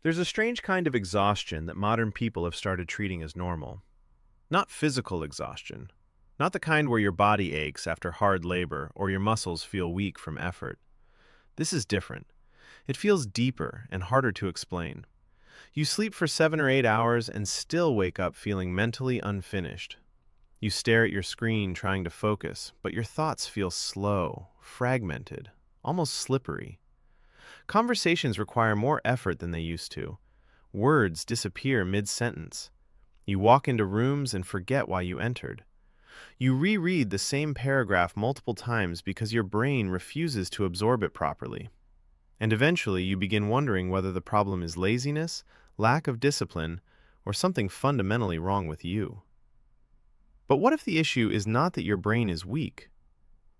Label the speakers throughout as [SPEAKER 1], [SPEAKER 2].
[SPEAKER 1] There's a strange kind of exhaustion that modern people have started treating as normal. Not physical exhaustion. Not the kind where your body aches after hard labor or your muscles feel weak from effort. This is different. It feels deeper and harder to explain. You sleep for 7 or 8 hours and still wake up feeling mentally unfinished. You stare at your screen trying to focus, but your thoughts feel slow, fragmented, almost slippery. Conversations require more effort than they used to. Words disappear mid-sentence. You walk into rooms and forget why you entered. You reread the same paragraph multiple times because your brain refuses to absorb it properly. And eventually you begin wondering whether the problem is laziness, lack of discipline, or something fundamentally wrong with you. But what if the issue is not that your brain is weak?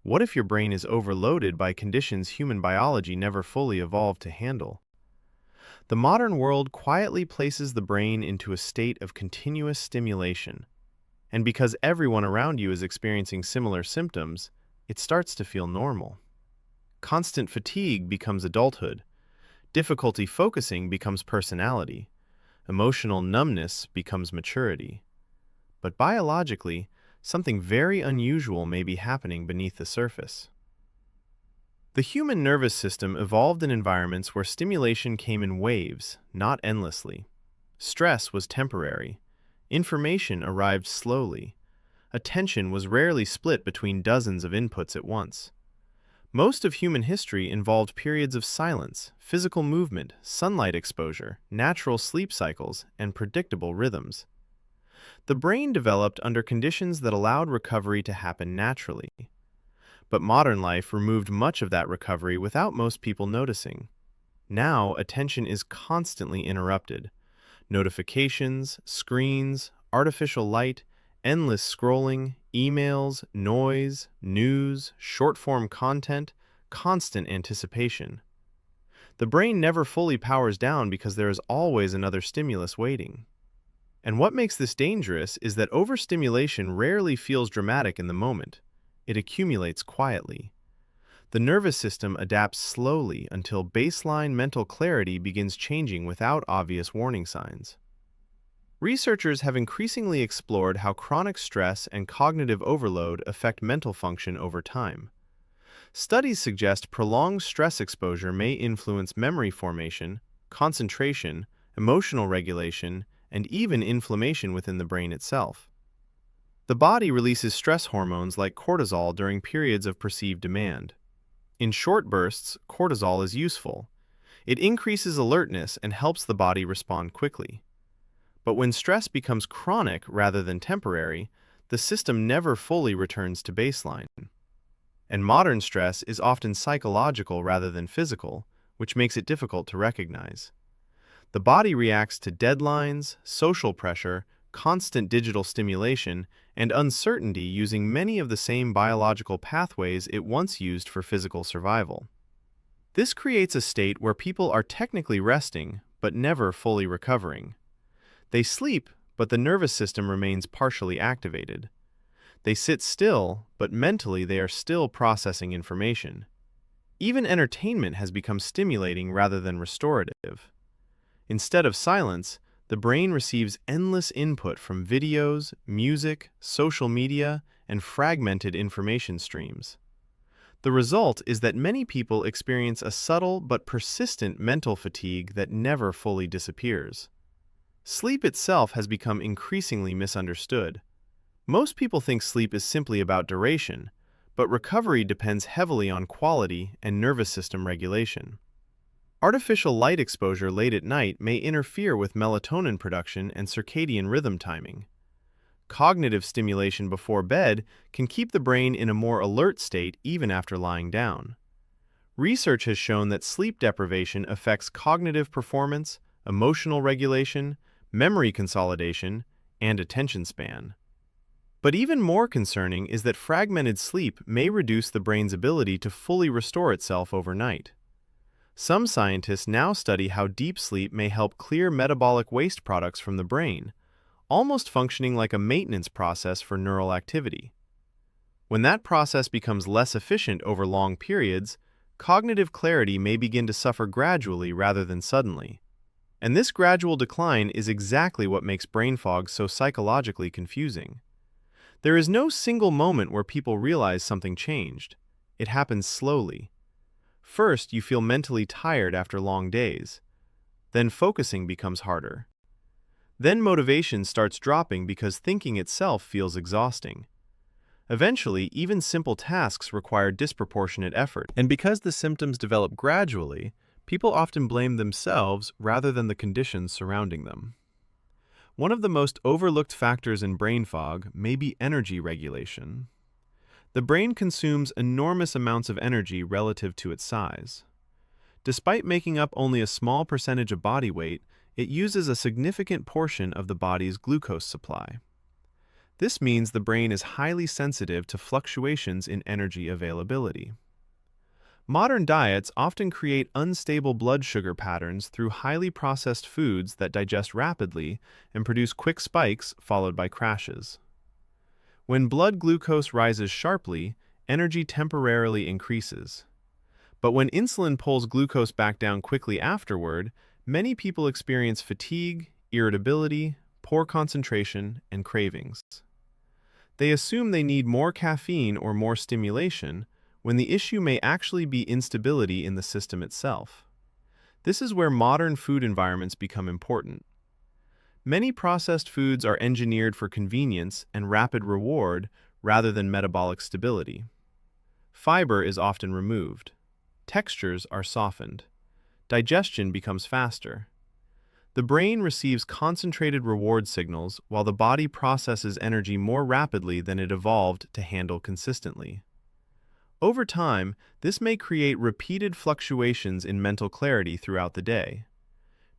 [SPEAKER 1] What if your brain is overloaded by conditions human biology never fully evolved to handle? The modern world quietly places the brain into a state of continuous stimulation. And because everyone around you is experiencing similar symptoms, it starts to feel normal. Constant fatigue becomes adulthood. Difficulty focusing becomes personality. Emotional numbness becomes maturity. But biologically, something very unusual may be happening beneath the surface. The human nervous system evolved in environments where stimulation came in waves, not endlessly. Stress was temporary. Information arrived slowly. Attention was rarely split between dozens of inputs at once. Most of human history involved periods of silence, physical movement, sunlight exposure, natural sleep cycles, and predictable rhythms. The brain developed under conditions that allowed recovery to happen naturally. But modern life removed much of that recovery without most people noticing. Now, attention is constantly interrupted. Notifications, screens, artificial light, endless scrolling, emails, noise, news, short-form content, constant anticipation. The brain never fully powers down because there is always another stimulus waiting. And what makes this dangerous is that overstimulation rarely feels dramatic in the moment. It accumulates quietly. The nervous system adapts slowly until baseline mental clarity begins changing without obvious warning signs. Researchers have increasingly explored how chronic stress and cognitive overload affect mental function over time. Studies suggest prolonged stress exposure may influence memory formation, concentration, emotional regulation, and even inflammation within the brain itself. The body releases stress hormones like cortisol during periods of perceived demand. In short bursts, cortisol is useful. It increases alertness and helps the body respond quickly. But when stress becomes chronic rather than temporary, the system never fully returns to baseline. And modern stress is often psychological rather than physical, which makes it difficult to recognize. The body reacts to deadlines, social pressure, constant digital stimulation, and uncertainty using many of the same biological pathways it once used for physical survival. This creates a state where people are technically resting, but never fully recovering. They sleep, but the nervous system remains partially activated. They sit still, but mentally they are still processing information. Even entertainment has become stimulating rather than restorative. Instead of silence, the brain receives endless input from videos, music, social media, and fragmented information streams. The result is that many people experience a subtle but persistent mental fatigue that never fully disappears. Sleep itself has become increasingly misunderstood. Most people think sleep is simply about duration, but recovery depends heavily on quality and nervous system regulation. Artificial light exposure late at night may interfere with melatonin production and circadian rhythm timing. Cognitive stimulation before bed can keep the brain in a more alert state even after lying down. Research has shown that sleep deprivation affects cognitive performance, emotional regulation, memory consolidation, and attention span. But even more concerning is that fragmented sleep may reduce the brain's ability to fully restore itself overnight. Some scientists now study how deep sleep may help clear metabolic waste products from the brain, almost functioning like a maintenance process for neural activity. When that process becomes less efficient over long periods, cognitive clarity may begin to suffer gradually rather than suddenly. And this gradual decline is exactly what makes brain fog so psychologically confusing. There is no single moment where people realize something changed. It happens slowly. First, you feel mentally tired after long days. Then focusing becomes harder. Then motivation starts dropping because thinking itself feels exhausting. Eventually, even simple tasks require disproportionate effort. And because the symptoms develop gradually, people often blame themselves rather than the conditions surrounding them. One of the most overlooked factors in brain fog may be energy regulation. The brain consumes enormous amounts of energy relative to its size. Despite making up only a small percentage of body weight, it uses a significant portion of the body's glucose supply. This means the brain is highly sensitive to fluctuations in energy availability. Modern diets often create unstable blood sugar patterns through highly processed foods that digest rapidly and produce quick spikes followed by crashes. When blood glucose rises sharply, energy temporarily increases. But when insulin pulls glucose back down quickly afterward, many people experience fatigue, irritability, poor concentration, and cravings. They assume they need more caffeine or more stimulation, when the issue may actually be instability in the system itself. This is where modern food environments become important. Many processed foods are engineered for convenience and rapid reward rather than metabolic stability. Fiber is often removed. Textures are softened. Digestion becomes faster. The brain receives concentrated reward signals while the body processes energy more rapidly than it evolved to handle consistently. Over time, this may create repeated fluctuations in mental clarity throughout the day.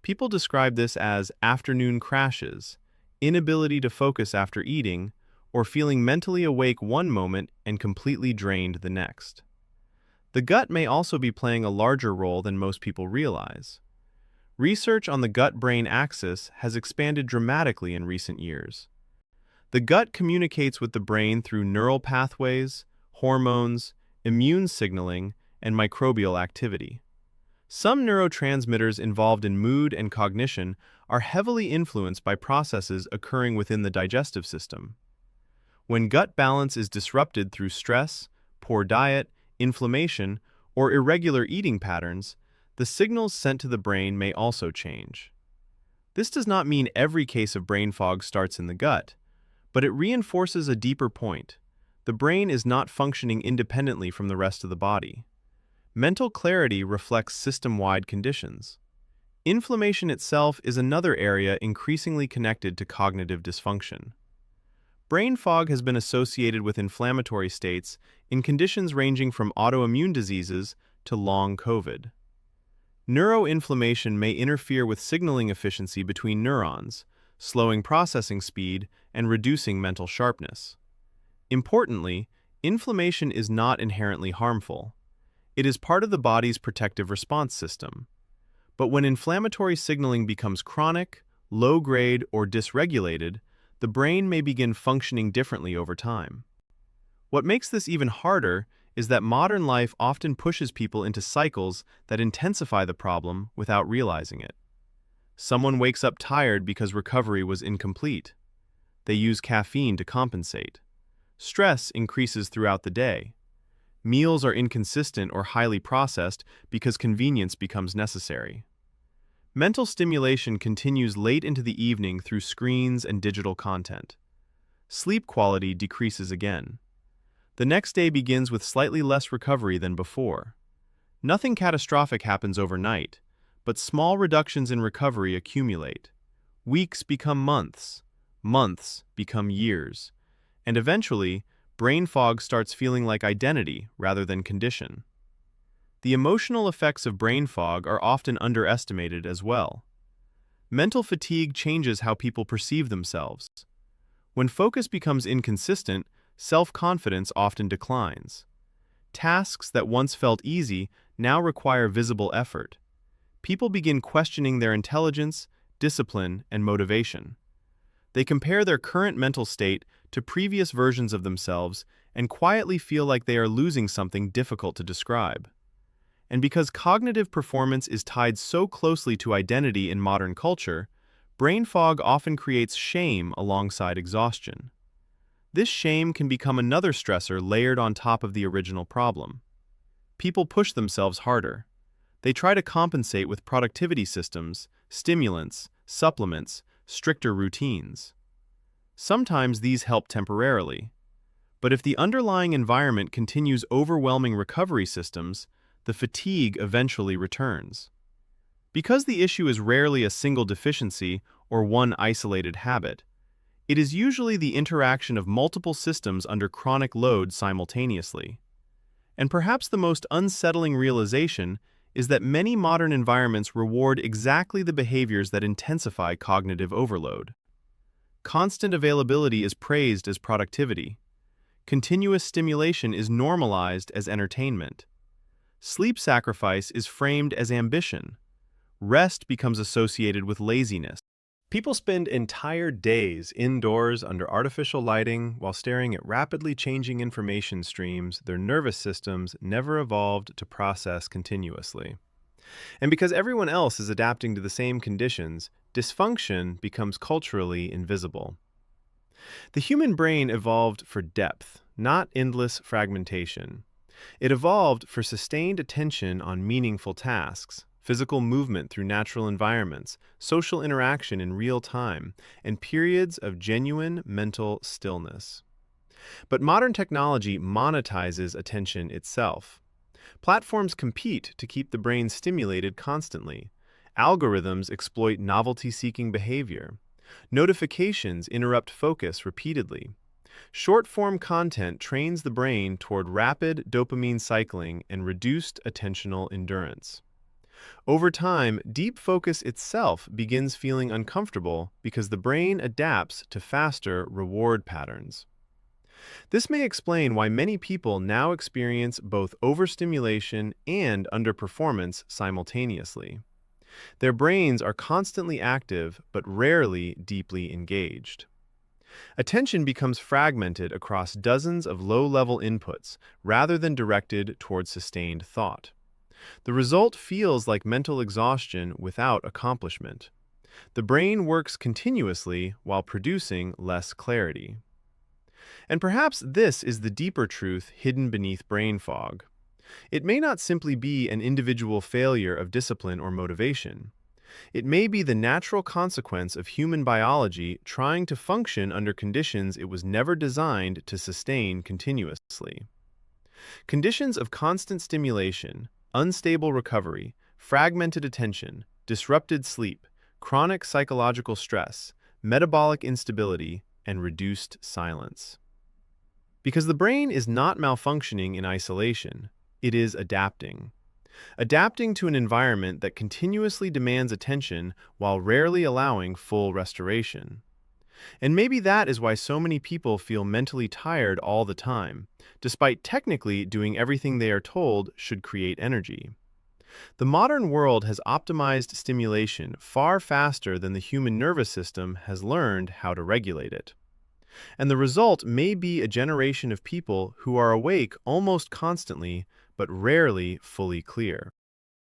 [SPEAKER 1] People describe this as afternoon crashes, inability to focus after eating, or feeling mentally awake one moment and completely drained the next. The gut may also be playing a larger role than most people realize. Research on the gut-brain axis has expanded dramatically in recent years. The gut communicates with the brain through neural pathways, hormones, immune signaling, and microbial activity. Some neurotransmitters involved in mood and cognition are heavily influenced by processes occurring within the digestive system. When gut balance is disrupted through stress, poor diet, inflammation, or irregular eating patterns, the signals sent to the brain may also change. This does not mean every case of brain fog starts in the gut, but it reinforces a deeper point. The brain is not functioning independently from the rest of the body. Mental clarity reflects system-wide conditions. Inflammation itself is another area increasingly connected to cognitive dysfunction. Brain fog has been associated with inflammatory states in conditions ranging from autoimmune diseases to long COVID. Neuroinflammation may interfere with signaling efficiency between neurons, slowing processing speed and reducing mental sharpness. Importantly, inflammation is not inherently harmful. It is part of the body's protective response system. But when inflammatory signaling becomes chronic, low-grade, or dysregulated, the brain may begin functioning differently over time. What makes this even harder is that modern life often pushes people into cycles that intensify the problem without realizing it. Someone wakes up tired because recovery was incomplete. They use caffeine to compensate. Stress increases throughout the day. Meals are inconsistent or highly processed because convenience becomes necessary. Mental stimulation continues late into the evening through screens and digital content. Sleep quality decreases again. The next day begins with slightly less recovery than before. Nothing catastrophic happens overnight, but small reductions in recovery accumulate. Weeks become months, months become years, and eventually, brain fog starts feeling like identity rather than condition. The emotional effects of brain fog are often underestimated as well. Mental fatigue changes how people perceive themselves. When focus becomes inconsistent, self-confidence often declines. Tasks that once felt easy now require visible effort. People begin questioning their intelligence, discipline, and motivation. They compare their current mental state to previous versions of themselves and quietly feel like they are losing something difficult to describe. And because cognitive performance is tied so closely to identity in modern culture, brain fog often creates shame alongside exhaustion. This shame can become another stressor layered on top of the original problem. People push themselves harder. They try to compensate with productivity systems, stimulants, supplements, stricter routines. Sometimes these help temporarily. But if the underlying environment continues overwhelming recovery systems, the fatigue eventually returns. Because the issue is rarely a single deficiency or one isolated habit, it is usually the interaction of multiple systems under chronic load simultaneously. And perhaps the most unsettling realization is that many modern environments reward exactly the behaviors that intensify cognitive overload. Constant availability is praised as productivity. Continuous stimulation is normalized as entertainment. Sleep sacrifice is framed as ambition. Rest becomes associated with laziness. People spend entire days indoors under artificial lighting while staring at rapidly changing information streams their nervous systems never evolved to process continuously. And because everyone else is adapting to the same conditions, dysfunction becomes culturally invisible. The human brain evolved for depth, not endless fragmentation. It evolved for sustained attention on meaningful tasks, physical movement through natural environments, social interaction in real time, and periods of genuine mental stillness. But modern technology monetizes attention itself. Platforms compete to keep the brain stimulated constantly. Algorithms exploit novelty-seeking behavior. Notifications interrupt focus repeatedly. Short-form content trains the brain toward rapid dopamine cycling and reduced attentional endurance. Over time, deep focus itself begins feeling uncomfortable because the brain adapts to faster reward patterns. This may explain why many people now experience both overstimulation and underperformance simultaneously. Their brains are constantly active but rarely deeply engaged. Attention becomes fragmented across dozens of low-level inputs rather than directed toward sustained thought. The result feels like mental exhaustion without accomplishment. The brain works continuously while producing less clarity. And perhaps this is the deeper truth hidden beneath brain fog. It may not simply be an individual failure of discipline or motivation. It may be the natural consequence of human biology trying to function under conditions it was never designed to sustain continuously. Conditions of constant stimulation, unstable recovery, fragmented attention, disrupted sleep, chronic psychological stress, metabolic instability, and reduced silence. Because the brain is not malfunctioning in isolation, it is adapting. Adapting to an environment that continuously demands attention while rarely allowing full restoration. And maybe that is why so many people feel mentally tired all the time, despite technically doing everything they are told should create energy. The modern world has optimized stimulation far faster than the human nervous system has learned how to regulate it. And the result may be a generation of people who are awake almost constantly, but rarely fully clear.